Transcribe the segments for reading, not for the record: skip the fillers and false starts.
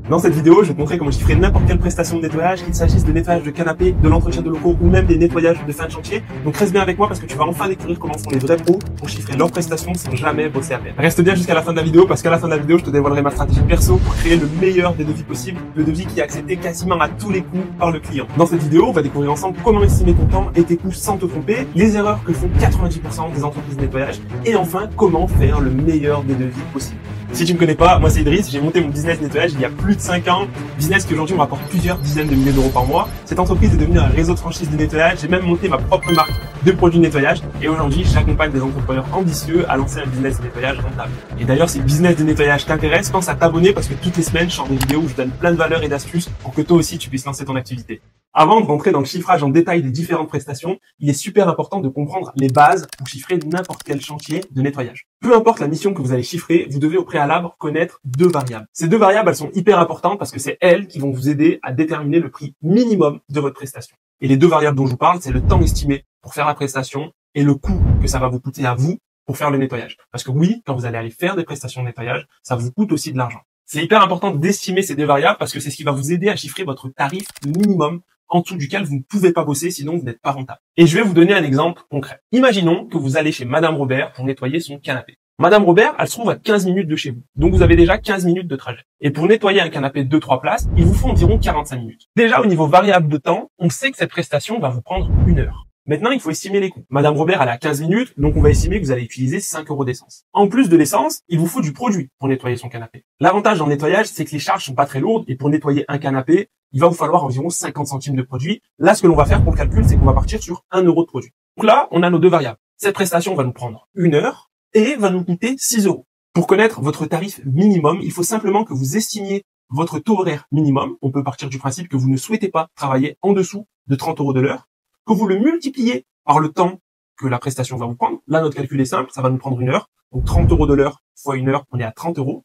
Dans cette vidéo, je vais te montrer comment chiffrer n'importe quelle prestation de nettoyage, qu'il s'agisse de nettoyage de canapé, de l'entretien de locaux ou même des nettoyages de fin de chantier. Donc reste bien avec moi parce que tu vas enfin découvrir comment font les vrais pros pour chiffrer leurs prestations sans jamais bosser à peine. Reste bien jusqu'à la fin de la vidéo parce qu'à la fin de la vidéo, je te dévoilerai ma stratégie perso pour créer le meilleur des devis possibles, le devis qui est accepté quasiment à tous les coups par le client. Dans cette vidéo, on va découvrir ensemble comment estimer ton temps et tes coûts sans te tromper, les erreurs que font 90% des entreprises de nettoyage et enfin comment faire le meilleur des devis possibles. Si tu me connais pas, moi c'est Idriss, j'ai monté mon business nettoyage il y a plus de 5 ans, business qui aujourd'hui me rapporte plusieurs dizaines de milliers d'euros par mois. Cette entreprise est devenue un réseau de franchise de nettoyage, j'ai même monté ma propre marque de produits de nettoyage et aujourd'hui j'accompagne des entrepreneurs ambitieux à lancer un business de nettoyage rentable. Et d'ailleurs si le business de nettoyage t'intéresse, pense à t'abonner parce que toutes les semaines je sors des vidéos où je donne plein de valeurs et d'astuces pour que toi aussi tu puisses lancer ton activité. Avant de rentrer dans le chiffrage en détail des différentes prestations, il est super important de comprendre les bases pour chiffrer n'importe quel chantier de nettoyage. Peu importe la mission que vous allez chiffrer, vous devez au préalable connaître deux variables. Ces deux variables, elles sont hyper importantes parce que c'est elles qui vont vous aider à déterminer le prix minimum de votre prestation. Et les deux variables dont je vous parle, c'est le temps estimé pour faire la prestation et le coût que ça va vous coûter à vous pour faire le nettoyage. Parce que oui, quand vous allez aller faire des prestations de nettoyage, ça vous coûte aussi de l'argent. C'est hyper important d'estimer ces deux variables parce que c'est ce qui va vous aider à chiffrer votre tarif minimum en dessous duquel vous ne pouvez pas bosser, sinon vous n'êtes pas rentable. Et je vais vous donner un exemple concret. Imaginons que vous allez chez Madame Robert pour nettoyer son canapé. Madame Robert, elle se trouve à 15 minutes de chez vous. Donc vous avez déjà 15 minutes de trajet. Et pour nettoyer un canapé de 2-3 places, il vous faut environ 45 minutes. Déjà au niveau variable de temps, on sait que cette prestation va vous prendre 1 heure. Maintenant, il faut estimer les coûts. Madame Robert, elle a 15 minutes, donc on va estimer que vous allez utiliser 5 € d'essence. En plus de l'essence, il vous faut du produit pour nettoyer son canapé. L'avantage dans le nettoyage, c'est que les charges sont pas très lourdes et pour nettoyer un canapé, il va vous falloir environ 50 centimes de produit. Là, ce que l'on va faire pour le calcul, c'est qu'on va partir sur 1 € de produit. Donc là, on a nos deux variables. Cette prestation va nous prendre 1 heure et va nous coûter 6 €. Pour connaître votre tarif minimum, il faut simplement que vous estimiez votre taux horaire minimum. On peut partir du principe que vous ne souhaitez pas travailler en dessous de 30 € de l'heure, que vous le multipliez par le temps que la prestation va vous prendre. Là, notre calcul est simple, ça va nous prendre 1 heure. Donc 30 € de l'heure fois 1 heure, on est à 30 €.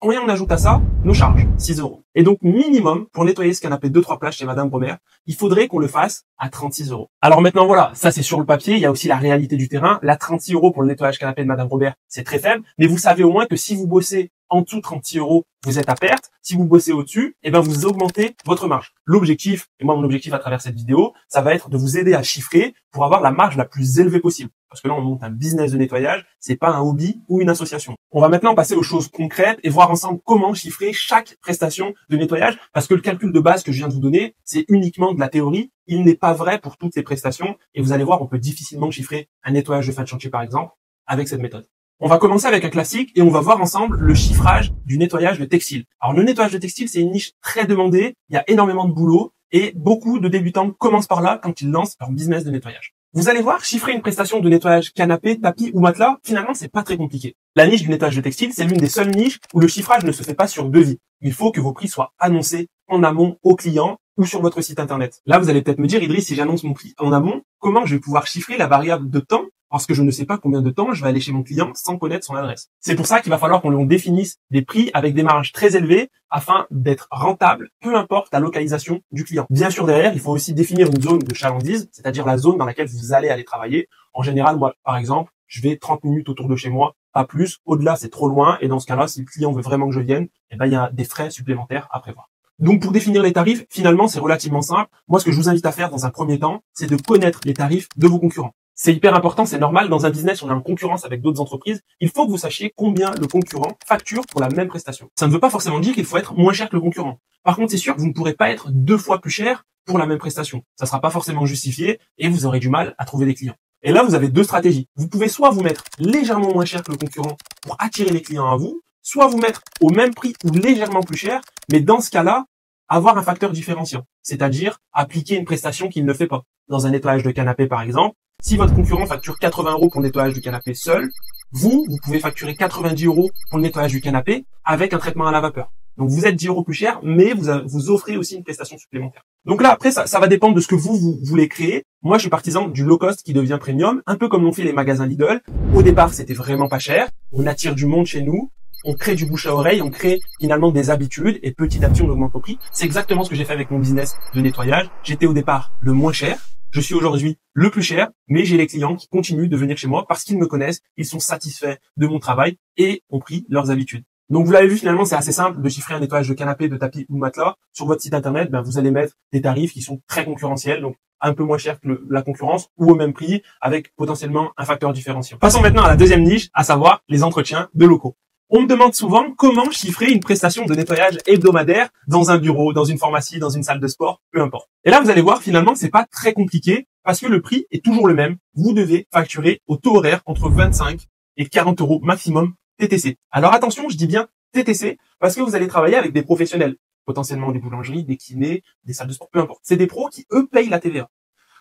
Et on ajoute à ça nos charges, 6 €. Et donc minimum, pour nettoyer ce canapé 2-3 places chez Madame Robert, il faudrait qu'on le fasse à 36 €. Alors maintenant voilà, ça c'est sur le papier, il y a aussi la réalité du terrain. Là, 36 € pour le nettoyage canapé de Madame Robert, c'est très faible. Mais vous savez au moins que si vous bossez en dessous de 36 €, vous êtes à perte. Si vous bossez au-dessus, eh ben vous augmentez votre marge. L'objectif, et moi mon objectif à travers cette vidéo, ça va être de vous aider à chiffrer pour avoir la marge la plus élevée possible. Parce que là, on monte un business de nettoyage, c'est pas un hobby ou une association. On va maintenant passer aux choses concrètes et voir ensemble comment chiffrer chaque prestation de nettoyage, parce que le calcul de base que je viens de vous donner, c'est uniquement de la théorie. Il n'est pas vrai pour toutes les prestations et vous allez voir, on peut difficilement chiffrer un nettoyage de fin de chantier par exemple avec cette méthode. On va commencer avec un classique et on va voir ensemble le chiffrage du nettoyage de textile. Alors le nettoyage de textile, c'est une niche très demandée, il y a énormément de boulot et beaucoup de débutants commencent par là quand ils lancent leur business de nettoyage. Vous allez voir, chiffrer une prestation de nettoyage canapé, tapis ou matelas, finalement, c'est pas très compliqué. La niche du nettoyage de textile, c'est l'une des seules niches où le chiffrage ne se fait pas sur devis. Il faut que vos prix soient annoncés en amont aux clients ou sur votre site internet. Là, vous allez peut-être me dire, Idriss, si j'annonce mon prix en amont, comment je vais pouvoir chiffrer la variable de temps parce que je ne sais pas combien de temps je vais aller chez mon client sans connaître son adresse. C'est pour ça qu'il va falloir qu'on définisse des prix avec des marges très élevées afin d'être rentable, peu importe la localisation du client. Bien sûr, derrière, il faut aussi définir une zone de chalandise, c'est-à-dire la zone dans laquelle vous allez aller travailler. En général, moi, par exemple, je vais 30 minutes autour de chez moi, pas plus. Au-delà, c'est trop loin. Et dans ce cas-là, si le client veut vraiment que je vienne, eh ben, il y a des frais supplémentaires à prévoir. Donc, pour définir les tarifs, finalement, c'est relativement simple. Moi, ce que je vous invite à faire dans un premier temps, c'est de connaître les tarifs de vos concurrents. C'est hyper important, c'est normal. Dans un business, on est en concurrence avec d'autres entreprises. Il faut que vous sachiez combien le concurrent facture pour la même prestation. Ça ne veut pas forcément dire qu'il faut être moins cher que le concurrent. Par contre, c'est sûr que vous ne pourrez pas être 2 fois plus cher pour la même prestation. Ça sera pas forcément justifié et vous aurez du mal à trouver des clients. Et là, vous avez deux stratégies. Vous pouvez soit vous mettre légèrement moins cher que le concurrent pour attirer les clients à vous, soit vous mettre au même prix ou légèrement plus cher, mais dans ce cas-là, avoir un facteur différenciant. C'est-à-dire appliquer une prestation qu'il ne fait pas. Dans un nettoyage de canapé, par exemple, si votre concurrent facture 80 € pour le nettoyage du canapé seul, vous pouvez facturer 90 € pour le nettoyage du canapé avec un traitement à la vapeur. Donc vous êtes 10 € plus cher, mais vous offrez aussi une prestation supplémentaire. Donc là, après, ça va dépendre de ce que vous voulez créer. Moi, je suis partisan du low cost qui devient premium, un peu comme l'ont fait les magasins Lidl. Au départ, c'était vraiment pas cher. On attire du monde chez nous. On crée du bouche à oreille, on crée finalement des habitudes et petit à petit on augmente nos prix. C'est exactement ce que j'ai fait avec mon business de nettoyage. J'étais au départ le moins cher. Je suis aujourd'hui le plus cher, mais j'ai les clients qui continuent de venir chez moi parce qu'ils me connaissent, ils sont satisfaits de mon travail et ont pris leurs habitudes. Donc vous l'avez vu, finalement, c'est assez simple de chiffrer un nettoyage de canapé, de tapis ou de matelas. Sur votre site internet, vous allez mettre des tarifs qui sont très concurrentiels, donc un peu moins cher que la concurrence ou au même prix avec potentiellement un facteur différenciant. Passons maintenant à la deuxième niche, à savoir les entretiens de locaux. On me demande souvent comment chiffrer une prestation de nettoyage hebdomadaire dans un bureau, dans une pharmacie, dans une salle de sport, peu importe. Et là, vous allez voir, finalement, c'est pas très compliqué parce que le prix est toujours le même. Vous devez facturer au taux horaire entre 25 et 40 euros maximum TTC. Alors attention, je dis bien TTC parce que vous allez travailler avec des professionnels, potentiellement des boulangeries, des kinés, des salles de sport, peu importe. C'est des pros qui, eux, payent la TVA.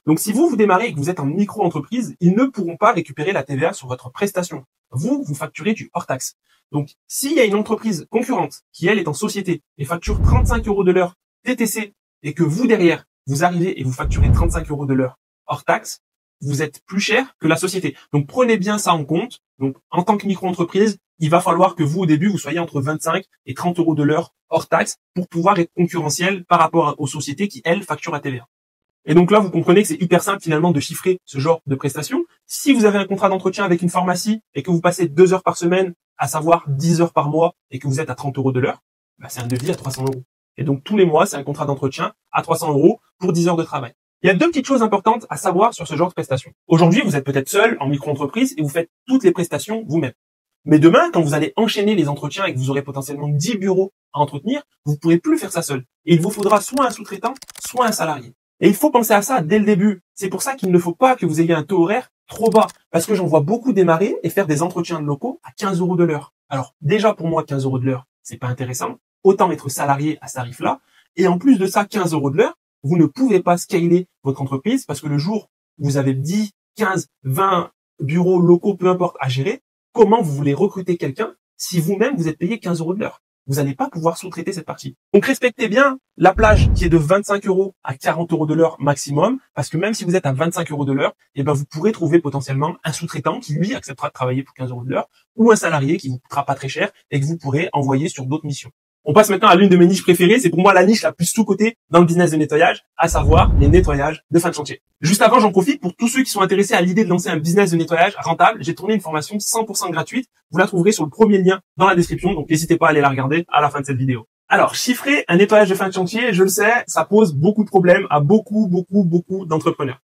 Donc si vous démarrez et que vous êtes en micro-entreprise, ils ne pourront pas récupérer la TVA sur votre prestation. Vous facturez du hors-taxe. Donc s'il y a une entreprise concurrente qui, elle, est en société et facture 35 euros de l'heure TTC et que vous, derrière, vous arrivez et vous facturez 35 euros de l'heure hors-taxe, vous êtes plus cher que la société. Donc prenez bien ça en compte. Donc en tant que micro-entreprise, il va falloir que vous, au début, vous soyez entre 25 et 30 euros de l'heure hors taxe pour pouvoir être concurrentiel par rapport aux sociétés qui, elles, facturent la TVA. Et donc là, vous comprenez que c'est hyper simple finalement de chiffrer ce genre de prestations. Si vous avez un contrat d'entretien avec une pharmacie et que vous passez 2 heures par semaine, à savoir 10 heures par mois, et que vous êtes à 30 euros de l'heure, c'est un devis à 300 euros. Et donc tous les mois, c'est un contrat d'entretien à 300 euros pour 10 heures de travail. Il y a deux petites choses importantes à savoir sur ce genre de prestations. Aujourd'hui, vous êtes peut-être seul en micro-entreprise et vous faites toutes les prestations vous-même. Mais demain, quand vous allez enchaîner les entretiens et que vous aurez potentiellement 10 bureaux à entretenir, vous ne pourrez plus faire ça seul. Et il vous faudra soit un sous-traitant, soit un salarié. Et il faut penser à ça dès le début. C'est pour ça qu'il ne faut pas que vous ayez un taux horaire trop bas. Parce que j'en vois beaucoup démarrer et faire des entretiens de locaux à 15 euros de l'heure. Alors, déjà pour moi, 15 euros de l'heure, c'est pas intéressant. Autant être salarié à ce tarif-là. Et en plus de ça, 15 euros de l'heure, vous ne pouvez pas scaler votre entreprise parce que le jour où vous avez 10, 15, 20 bureaux locaux, peu importe, à gérer, comment vous voulez recruter quelqu'un si vous-même vous êtes payé 15 euros de l'heure? Vous n'allez pas pouvoir sous-traiter cette partie. Donc respectez bien la plage qui est de 25 euros à 40 euros de l'heure maximum, parce que même si vous êtes à 25 euros de l'heure, vous pourrez trouver potentiellement un sous-traitant qui lui acceptera de travailler pour 15 euros de l'heure, ou un salarié qui vous coûtera pas très cher et que vous pourrez envoyer sur d'autres missions. On passe maintenant à l'une de mes niches préférées, c'est pour moi la niche la plus sous-cotée dans le business de nettoyage, à savoir les nettoyages de fin de chantier. Juste avant, j'en profite pour tous ceux qui sont intéressés à l'idée de lancer un business de nettoyage rentable. J'ai tourné une formation 100% gratuite. Vous la trouverez sur le premier lien dans la description, donc n'hésitez pas à aller la regarder à la fin de cette vidéo. Alors, chiffrer un nettoyage de fin de chantier, je le sais, ça pose beaucoup de problèmes à beaucoup d'entrepreneurs.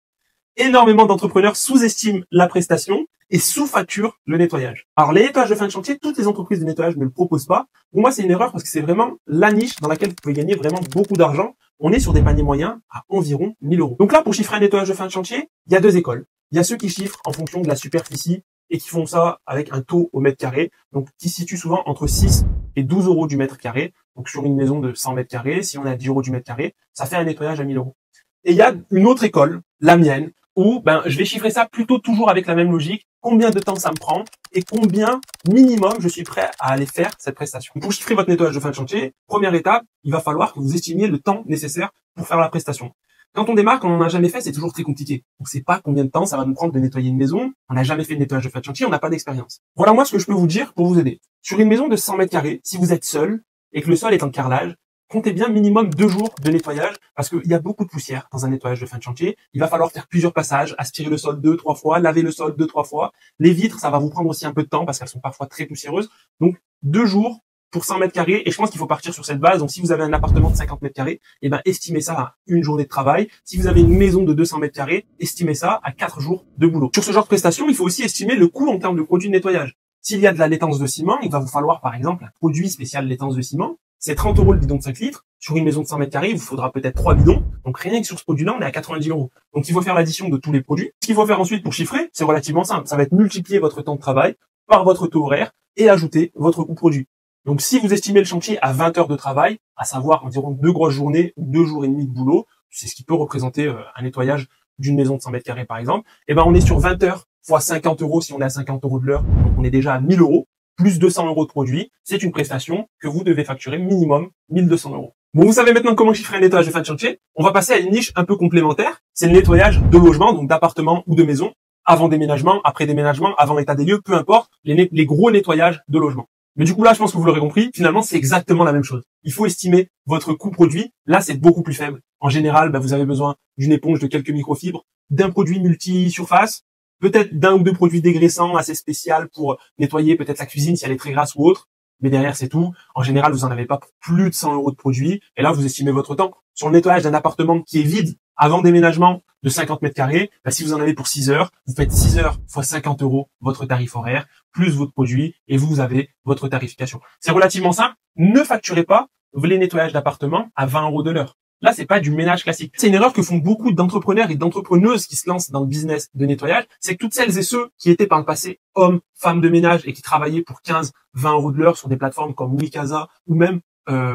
Énormément d'entrepreneurs sous-estiment la prestation et sous-facturent le nettoyage. Alors, les nettoyages de fin de chantier, toutes les entreprises de nettoyage ne le proposent pas. Pour moi, c'est une erreur parce que c'est vraiment la niche dans laquelle vous pouvez gagner vraiment beaucoup d'argent. On est sur des paniers moyens à environ 1000 euros. Donc là, pour chiffrer un nettoyage de fin de chantier, il y a deux écoles. Il y a ceux qui chiffrent en fonction de la superficie et qui font ça avec un taux au mètre carré, donc qui se situe souvent entre 6 et 12 euros du mètre carré. Donc sur une maison de 100 mètres carrés, si on a 10 euros du mètre carré, ça fait un nettoyage à 1000 euros. Et il y a une autre école, la mienne, où je vais chiffrer ça plutôt toujours avec la même logique, combien de temps ça me prend et combien minimum je suis prêt à aller faire cette prestation. Pour chiffrer votre nettoyage de fin de chantier, première étape, il va falloir que vous estimiez le temps nécessaire pour faire la prestation. Quand on démarre, quand on n'a jamais fait, c'est toujours très compliqué. On ne sait pas combien de temps ça va nous prendre de nettoyer une maison, on n'a jamais fait de nettoyage de fin de chantier, on n'a pas d'expérience. Voilà moi ce que je peux vous dire pour vous aider. Sur une maison de 100 mètres carrés, si vous êtes seul et que le sol est en carrelage, comptez bien minimum 2 jours de nettoyage parce qu'il y a beaucoup de poussière dans un nettoyage de fin de chantier. Il va falloir faire plusieurs passages, aspirer le sol 2-3 fois, laver le sol 2-3 fois. Les vitres, ça va vous prendre aussi un peu de temps parce qu'elles sont parfois très poussiéreuses. Donc 2 jours pour 100 mètres carrés et je pense qu'il faut partir sur cette base. Donc si vous avez un appartement de 50 mètres carrés, estimez ça à une journée de travail. Si vous avez une maison de 200 mètres carrés, estimez ça à 4 jours de boulot. Sur ce genre de prestation, il faut aussi estimer le coût en termes de produits de nettoyage. S'il y a de la laitance de ciment, il va vous falloir par exemple un produit spécial laitance de ciment. C'est 30 euros le bidon de 5 litres. Sur une maison de 100 mètres carrés, il vous faudra peut-être 3 bidons. Donc rien que sur ce produit-là, on est à 90 euros. Donc il faut faire l'addition de tous les produits. Ce qu'il faut faire ensuite pour chiffrer, c'est relativement simple. Ça va être multiplier votre temps de travail par votre taux horaire et ajouter votre coût produit. Donc si vous estimez le chantier à 20 heures de travail, à savoir environ 2 grosses journées ou 2 jours et demi de boulot, c'est ce qui peut représenter un nettoyage d'une maison de 100 mètres carrés par exemple, on est sur 20 heures fois 50 euros si on est à 50 euros de l'heure. Donc on est déjà à 1000 euros. Plus 200 euros de produit, c'est une prestation que vous devez facturer minimum 1200 euros. Bon, vous savez maintenant comment chiffrer un nettoyage de fin de chantier. On va passer à une niche un peu complémentaire. C'est le nettoyage de logement, donc d'appartements ou de maisons, avant déménagement, après déménagement, avant état des lieux, peu importe, les gros nettoyages de logement. Mais du coup là, je pense que vous l'aurez compris, finalement, c'est exactement la même chose. Il faut estimer votre coût produit. Là, c'est beaucoup plus faible. En général, vous avez besoin d'une éponge de quelques microfibres, d'un produit multi-surface, peut-être d'un ou deux produits dégraissants assez spéciaux pour nettoyer peut-être la cuisine si elle est très grasse ou autre. mais derrière, c'est tout. En général, vous en avez pas pour plus de 100 euros de produit. Et là, vous estimez votre temps. Sur le nettoyage d'un appartement qui est vide avant déménagement de 50 mètres carrés, si vous en avez pour 6 heures, vous faites 6 heures fois 50 euros votre tarif horaire, plus votre produit, et vous avez votre tarification. C'est relativement simple. Ne facturez pas les nettoyages d'appartement à 20 euros de l'heure. Là, c'est pas du ménage classique. C'est une erreur que font beaucoup d'entrepreneurs et d'entrepreneuses qui se lancent dans le business de nettoyage. C'est que toutes celles et ceux qui étaient par le passé hommes, femmes de ménage et qui travaillaient pour 15, 20 euros de l'heure sur des plateformes comme Wikasa ou même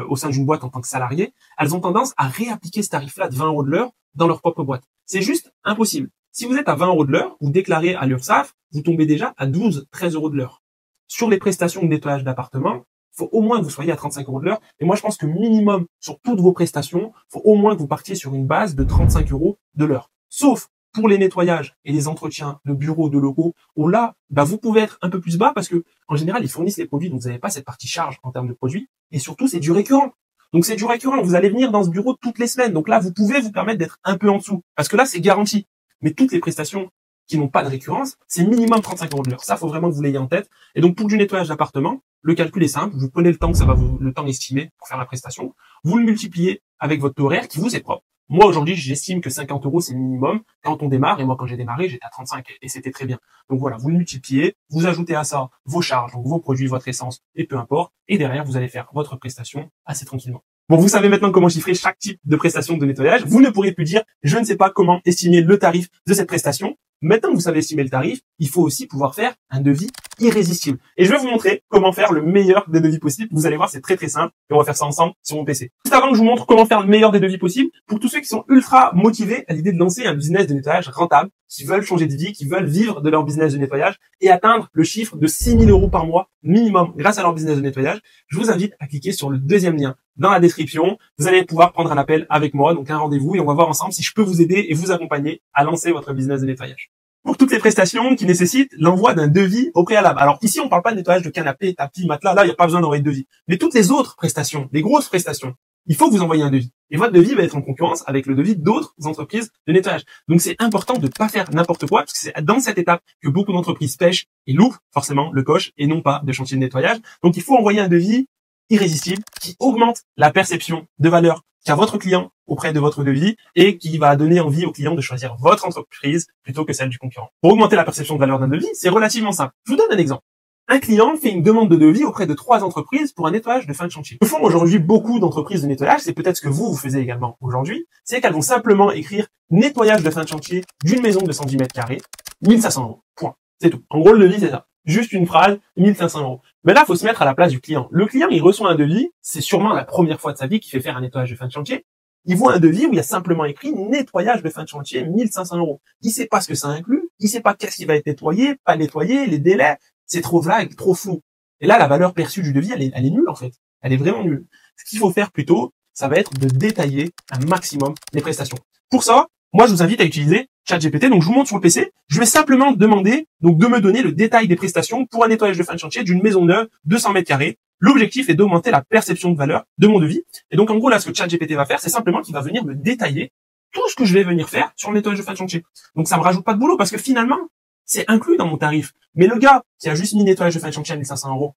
au sein d'une boîte en tant que salarié, elles ont tendance à réappliquer ce tarif-là de 20 euros de l'heure dans leur propre boîte. C'est juste impossible. Si vous êtes à 20 euros de l'heure, vous déclarez à l'URSSAF, vous tombez déjà à 12, 13 euros de l'heure. Sur les prestations de nettoyage d'appartement, il faut au moins que vous soyez à 35 euros de l'heure. Et moi, je pense que minimum, sur toutes vos prestations, il faut au moins que vous partiez sur une base de 35 euros de l'heure. Sauf pour les nettoyages et les entretiens de bureaux, de locaux, où là, vous pouvez être un peu plus bas parce que, en général, ils fournissent les produits, donc vous n'avez pas cette partie charge en termes de produits. Et surtout, c'est du récurrent. Donc, c'est du récurrent. Vous allez venir dans ce bureau toutes les semaines. Donc là, vous pouvez vous permettre d'être un peu en dessous. Parce que là, c'est garanti. Mais toutes les prestations qui n'ont pas de récurrence, c'est minimum 35 euros de l'heure. Ça, faut vraiment que vous l'ayez en tête. Et donc, pour du nettoyage d'appartement, le calcul est simple. Vous prenez le temps que ça va le temps estimé pour faire la prestation. Vous le multipliez avec votre taux horaire qui vous est propre. Moi, aujourd'hui, j'estime que 50 euros, c'est le minimum quand on démarre. Et moi, quand j'ai démarré, j'étais à 35 et c'était très bien. Donc voilà, vous le multipliez, vous ajoutez à ça vos charges, donc vos produits, votre essence et peu importe. Et derrière, vous allez faire votre prestation assez tranquillement. Bon, vous savez maintenant comment chiffrer chaque type de prestation de nettoyage. Vous ne pourrez plus dire, je ne sais pas comment estimer le tarif de cette prestation. Maintenant que vous savez estimer le tarif, il faut aussi pouvoir faire un devis irrésistible. Et je vais vous montrer comment faire le meilleur des devis possibles. Vous allez voir, c'est très très simple et on va faire ça ensemble sur mon PC. Juste avant que je vous montre comment faire le meilleur des devis possibles, pour tous ceux qui sont ultra motivés à l'idée de lancer un business de nettoyage rentable, qui veulent changer de vie, qui veulent vivre de leur business de nettoyage et atteindre le chiffre de 6 000 euros par mois minimum grâce à leur business de nettoyage, je vous invite à cliquer sur le deuxième lien dans la description. Vous allez pouvoir prendre un appel avec moi, donc un rendez-vous, et on va voir ensemble si je peux vous aider et vous accompagner à lancer votre business de nettoyage. Pour toutes les prestations qui nécessitent l'envoi d'un devis au préalable. Alors ici, on parle pas de nettoyage de canapé, tapis, matelas, là, il n'y a pas besoin d'envoyer de devis. Mais toutes les autres prestations, les grosses prestations, il faut que vous envoyiez un devis. Et votre devis va être en concurrence avec le devis d'autres entreprises de nettoyage. Donc c'est important de pas faire n'importe quoi, parce que c'est dans cette étape que beaucoup d'entreprises pêchent et loupent forcément le coche et non pas de chantier de nettoyage. Donc il faut envoyer un devis irrésistible qui augmente la perception de valeur qu'a votre client auprès de votre devis et qui va donner envie au client de choisir votre entreprise plutôt que celle du concurrent. Pour augmenter la perception de valeur d'un devis, c'est relativement simple. Je vous donne un exemple. Un client fait une demande de devis auprès de 3 entreprises pour un nettoyage de fin de chantier. Ce que font aujourd'hui beaucoup d'entreprises de nettoyage, c'est peut-être ce que vous faisiez également aujourd'hui, c'est qu'elles vont simplement écrire nettoyage de fin de chantier d'une maison de 110 mètres carrés, 1500 euros. Point. C'est tout. En gros, le devis, c'est ça. Juste une phrase, 1500 euros. Mais là, faut se mettre à la place du client. Le client, il reçoit un devis, c'est sûrement la première fois de sa vie qu'il fait faire un nettoyage de fin de chantier. Il voit un devis où il y a simplement écrit nettoyage de fin de chantier, 1500 euros. Il sait pas ce que ça inclut, il sait pas qu'est-ce qui va être nettoyé, pas nettoyé, les délais. C'est trop vague, trop flou. Et là, la valeur perçue du devis, elle est nulle, en fait. Elle est vraiment nulle. Ce qu'il faut faire plutôt, ça va être de détailler un maximum les prestations. Pour ça, moi, je vous invite à utiliser ChatGPT. Donc, je vous montre sur le PC. Je vais simplement demander, donc, de me donner le détail des prestations pour un nettoyage de fin de chantier d'une maison neuve, 200 mètres carrés. L'objectif est d'augmenter la perception de valeur de mon devis. Et donc, en gros, là, ce que ChatGPT va faire, c'est simplement qu'il va venir me détailler tout ce que je vais venir faire sur le nettoyage de fin de chantier. Donc, ça me rajoute pas de boulot parce que finalement, c'est inclus dans mon tarif. Mais le gars qui a juste mis nettoyage de fin de chantier à 1500 euros,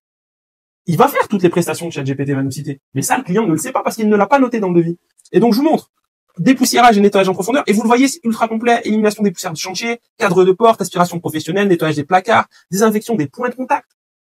il va faire toutes les prestations que ChatGPT va nous citer. Mais ça, le client ne le sait pas parce qu'il ne l'a pas noté dans le devis. Et donc, je vous montre dépoussiérage et nettoyage en profondeur. Et vous le voyez, c'est ultra complet. Élimination des poussières de chantier, cadre de porte, aspiration professionnelle, nettoyage des placards, désinfection des points de contact.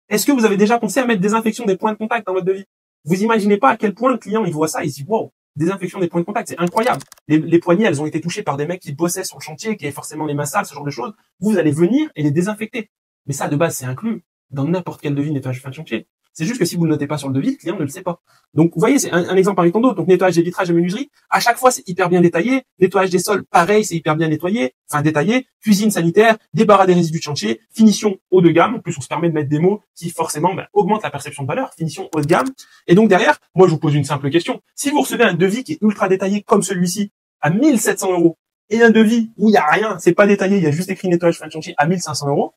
Est-ce que vous avez déjà pensé à mettre désinfection des points de contact dans votre devis? Vous imaginez pas à quel point le client, il voit ça et il se dit, wow, désinfection des points de contact, c'est incroyable. Les poignées, elles ont été touchées par des mecs qui bossaient sur le chantier, qui avaient forcément les mains sales, ce genre de choses. Vous allez venir et les désinfecter. Mais ça, de base, c'est inclus dans n'importe quel devis nettoyage de fin de chantier. C'est juste que si vous ne le notez pas sur le devis, le client ne le sait pas. Donc, vous voyez, c'est un exemple parmi tant d'autres. Donc, nettoyage des vitrages et menuiseries. À chaque fois, c'est hyper bien détaillé. Nettoyage des sols, pareil, c'est hyper bien nettoyé. Enfin, détaillé. Cuisine sanitaire, débarras des résidus de chantier, finition haut de gamme. En plus, on se permet de mettre des mots qui, forcément, augmentent la perception de valeur. Finition haut de gamme. Et donc, derrière, moi, je vous pose une simple question. Si vous recevez un devis qui est ultra détaillé, comme celui-ci, à 1700 euros, et un devis où il y a rien, c'est pas détaillé, il y a juste écrit nettoyage fin de chantier à 1500 euros,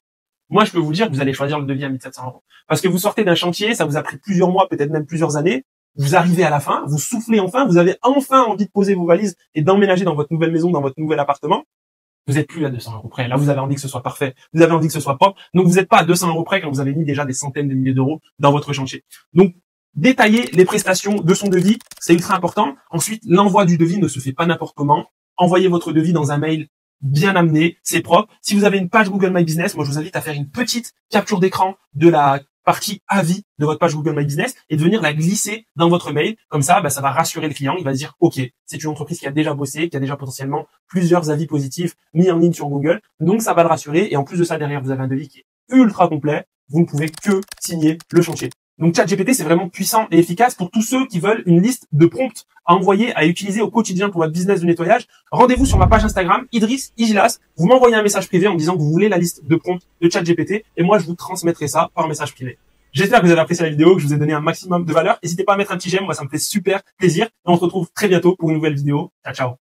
moi, je peux vous dire que vous allez choisir le devis à 1700 euros. Parce que vous sortez d'un chantier, ça vous a pris plusieurs mois, peut-être même plusieurs années. Vous arrivez à la fin, vous soufflez enfin, vous avez enfin envie de poser vos valises et d'emménager dans votre nouvelle maison, dans votre nouvel appartement. Vous n'êtes plus à 200 € près. Là, vous avez envie que ce soit parfait. Vous avez envie que ce soit propre. Donc, vous n'êtes pas à 200 € près quand vous avez mis déjà des centaines de milliers d'euros dans votre chantier. Donc, détailler les prestations de son devis, c'est ultra important. Ensuite, l'envoi du devis ne se fait pas n'importe comment. Envoyez votre devis dans un mail bien amené, c'est propre. Si vous avez une page Google My Business, moi, je vous invite à faire une petite capture d'écran de la partie avis de votre page Google My Business et de venir la glisser dans votre mail. Comme ça, ça va rassurer le client. Il va se dire, OK, c'est une entreprise qui a déjà bossé, qui a déjà potentiellement plusieurs avis positifs mis en ligne sur Google. Donc, ça va le rassurer. Et en plus de ça, derrière, vous avez un devis qui est ultra complet. Vous ne pouvez que signer le chantier. Donc, ChatGPT, c'est vraiment puissant et efficace pour tous ceux qui veulent une liste de prompts à envoyer, à utiliser au quotidien pour votre business de nettoyage. Rendez-vous sur ma page Instagram, Idriss Igilas. Vous m'envoyez un message privé en me disant que vous voulez la liste de prompts de ChatGPT et moi, je vous transmettrai ça par message privé. J'espère que vous avez apprécié la vidéo, que je vous ai donné un maximum de valeur. N'hésitez pas à mettre un petit j'aime, moi, ça me fait super plaisir. Et on se retrouve très bientôt pour une nouvelle vidéo. Ciao, ciao.